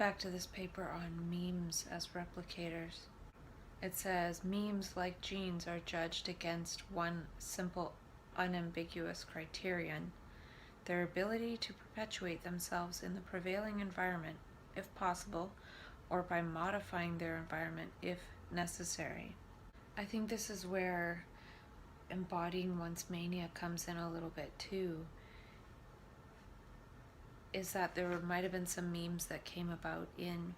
Back to this paper on memes as replicators. It says, memes, like genes, are judged against one simple, unambiguous criterion: their ability to perpetuate themselves in the prevailing environment, if possible, or by modifying their environment if necessary. I think this is where embodying one's mania comes in a little bit too, is that there might have been some memes that came about in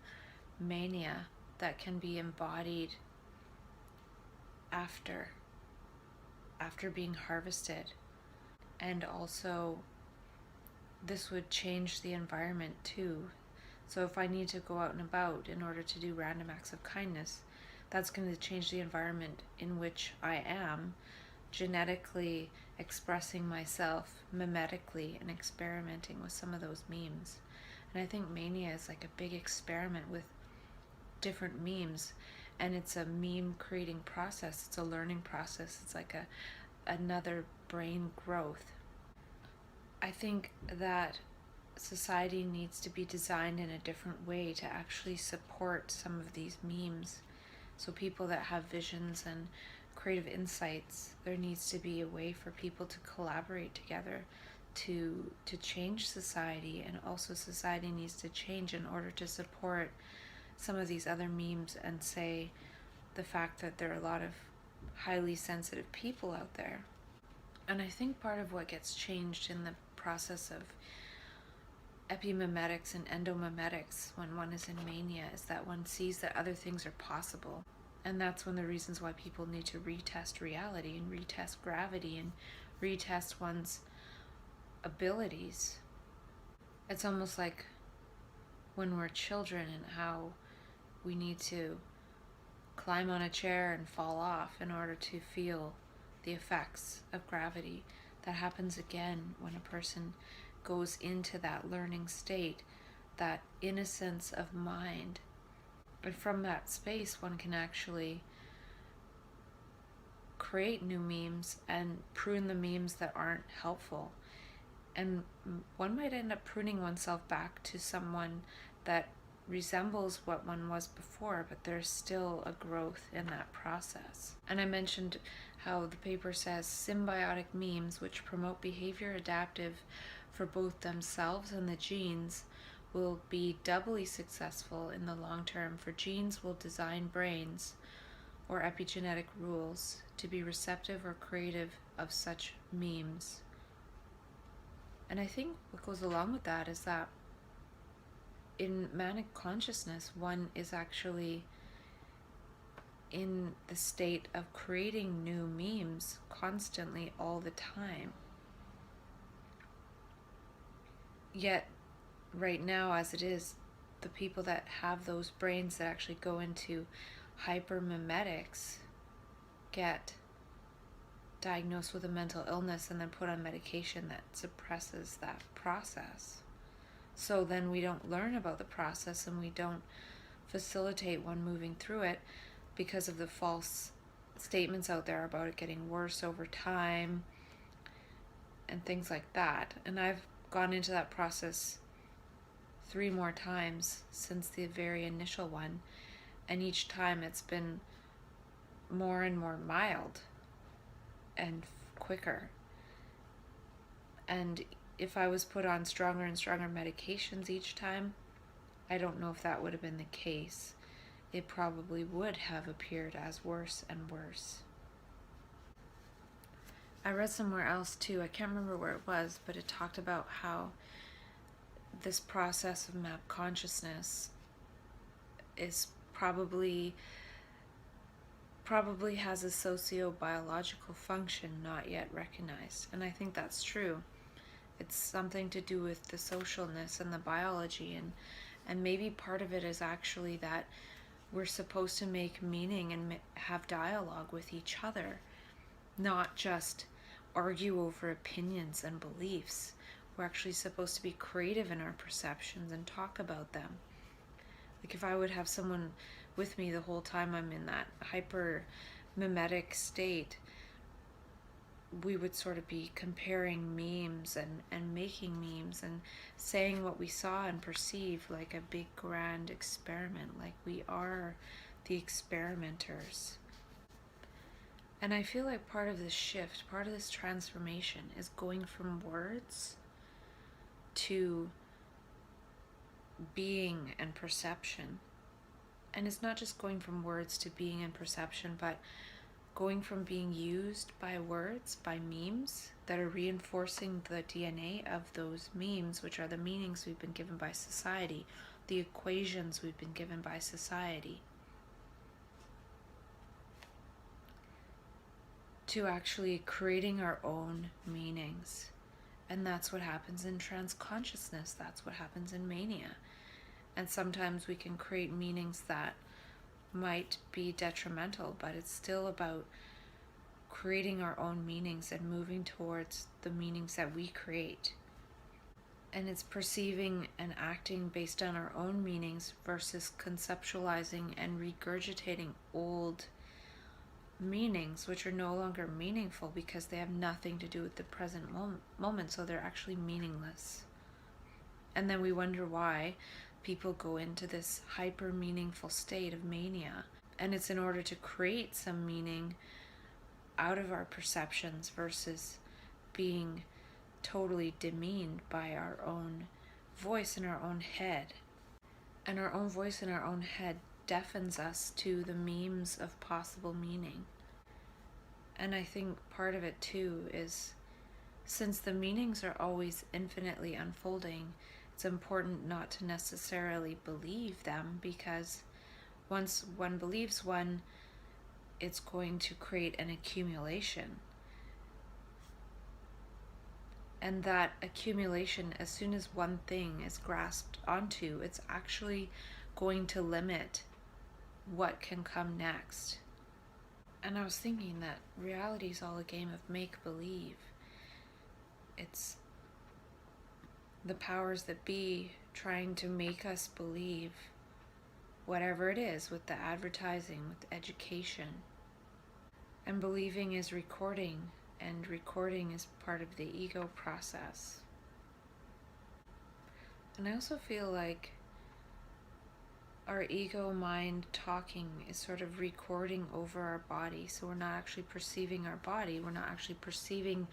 mania that can be embodied after being harvested. And also this would change the environment too. So if I need to go out and about in order to do random acts of kindness, that's going to change the environment in which I am, genetically expressing myself mimetically and experimenting with some of those memes. And I think mania is like a big experiment with different memes, and it's a meme creating process. It's a learning process. It's like another brain growth. I think that society needs to be designed in a different way to actually support some of these memes. So people that have visions and creative insights, there needs to be a way for people to collaborate together to change society, and also society needs to change in order to support some of these other memes and say the fact that there are a lot of highly sensitive people out there. And I think part of what gets changed in the process of epimimetics and endomimetics when one is in mania is that one sees that other things are possible. And that's one of the reasons why people need to retest reality and retest gravity and retest one's abilities. It's almost like when we're children and how we need to climb on a chair and fall off in order to feel the effects of gravity. That happens again when a person goes into that learning state, that innocence of mind. And from that space, one can actually create new memes and prune the memes that aren't helpful. And one might end up pruning oneself back to someone that resembles what one was before, but there's still a growth in that process. And I mentioned how the paper says symbiotic memes, which promote behavior adaptive for both themselves and the genes, will be doubly successful in the long term, for genes will design brains or epigenetic rules to be receptive or creative of such memes. And I think what goes along with that is that in manic consciousness, one is actually in the state of creating new memes constantly all the time. Yet, right now as it is, the people that have those brains that actually go into hypermimetics get diagnosed with a mental illness and then put on medication that suppresses that process. So then we don't learn about the process and we don't facilitate one moving through it because of the false statements out there about it getting worse over time and things like that. And I've gone into that process 3 more times since the very initial one, and each time it's been more and more mild and quicker. And if I was put on stronger and stronger medications each time, I don't know if that would have been the case. It probably would have appeared as worse and worse. I read somewhere else too, I can't remember where it was, but it talked about how this process of map consciousness is probably has a socio-biological function not yet recognized. And I think that's true. It's something to do with the socialness and the biology, and maybe part of it is actually that we're supposed to make meaning and have dialogue with each other, not just argue over opinions and beliefs. We're actually supposed to be creative in our perceptions and talk about them. Like if I would have someone with me the whole time I'm in that hyper mimetic state, we would sort of be comparing memes and making memes and saying what we saw and perceive like a big grand experiment, like we are the experimenters. And I feel like part of this shift, part of this transformation is going from words to being and perception. And it's not just going from words to being and perception, but going from being used by words, by memes that are reinforcing the DNA of those memes, which are the meanings we've been given by society, the equations we've been given by society, to actually creating our own meanings. And that's what happens in trans consciousness. That's what happens in mania. And sometimes we can create meanings that might be detrimental, but it's still about creating our own meanings and moving towards the meanings that we create. And it's perceiving and acting based on our own meanings versus conceptualizing and regurgitating old meanings, which are no longer meaningful because they have nothing to do with the present moment, so they're actually meaningless. And then we wonder why people go into this hyper meaningful state of mania. And it's in order to create some meaning out of our perceptions versus being totally demeaned by our own voice in our own head. And our own voice in our own head defens us to the memes of possible meaning. And I think part of it too is, since the meanings are always infinitely unfolding, it's important not to necessarily believe them, because once one believes one, it's going to create an accumulation. And that accumulation, as soon as one thing is grasped onto, it's actually going to limit what can come next. And I was thinking that reality is all a game of make-believe. It's the powers that be trying to make us believe whatever it is, with the advertising, with education. And believing is recording, and recording is part of the ego process. And I also feel like our ego mind talking is sort of recording over our body, so we're not actually perceiving our body, we're not actually perceiving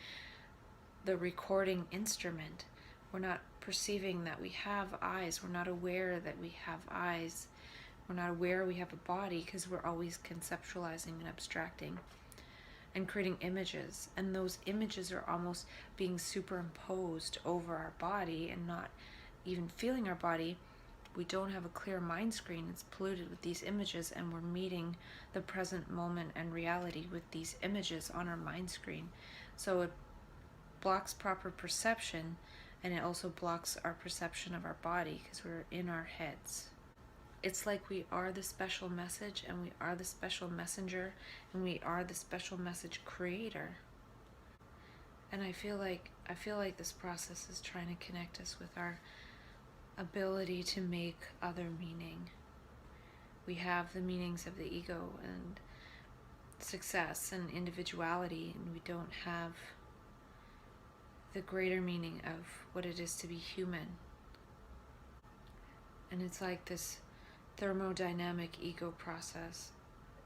the recording instrument. We're not perceiving that we have eyes. We're not aware that we have eyes. We're not aware we have a body, because we're always conceptualizing and abstracting and creating images. And those images are almost being superimposed over our body and not even feeling our body. We don't have a clear mind screen. It's polluted with these images, and we're meeting the present moment and reality with these images on our mind screen. So it blocks proper perception, and it also blocks our perception of our body because we're in our heads. It's like we are the special message, and we are the special messenger, and we are the special message creator. And I feel like this process is trying to connect us with our ability to make other meaning. We have the meanings of the ego and success and individuality, and we don't have the greater meaning of what it is to be human. And it's like this thermodynamic ego process.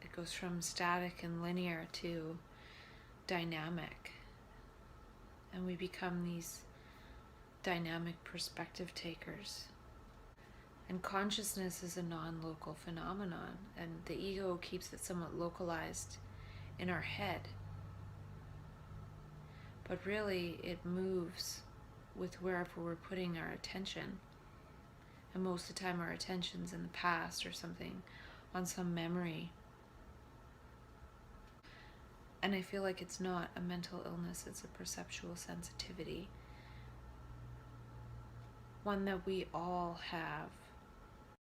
It goes from static and linear to dynamic, and we become these dynamic perspective takers. And consciousness is a non-local phenomenon, and the ego keeps it somewhat localized in our head. But really, it moves with wherever we're putting our attention. And most of the time, our attention's in the past or something, on some memory. And I feel like it's not a mental illness, it's a perceptual sensitivity. One that we all have.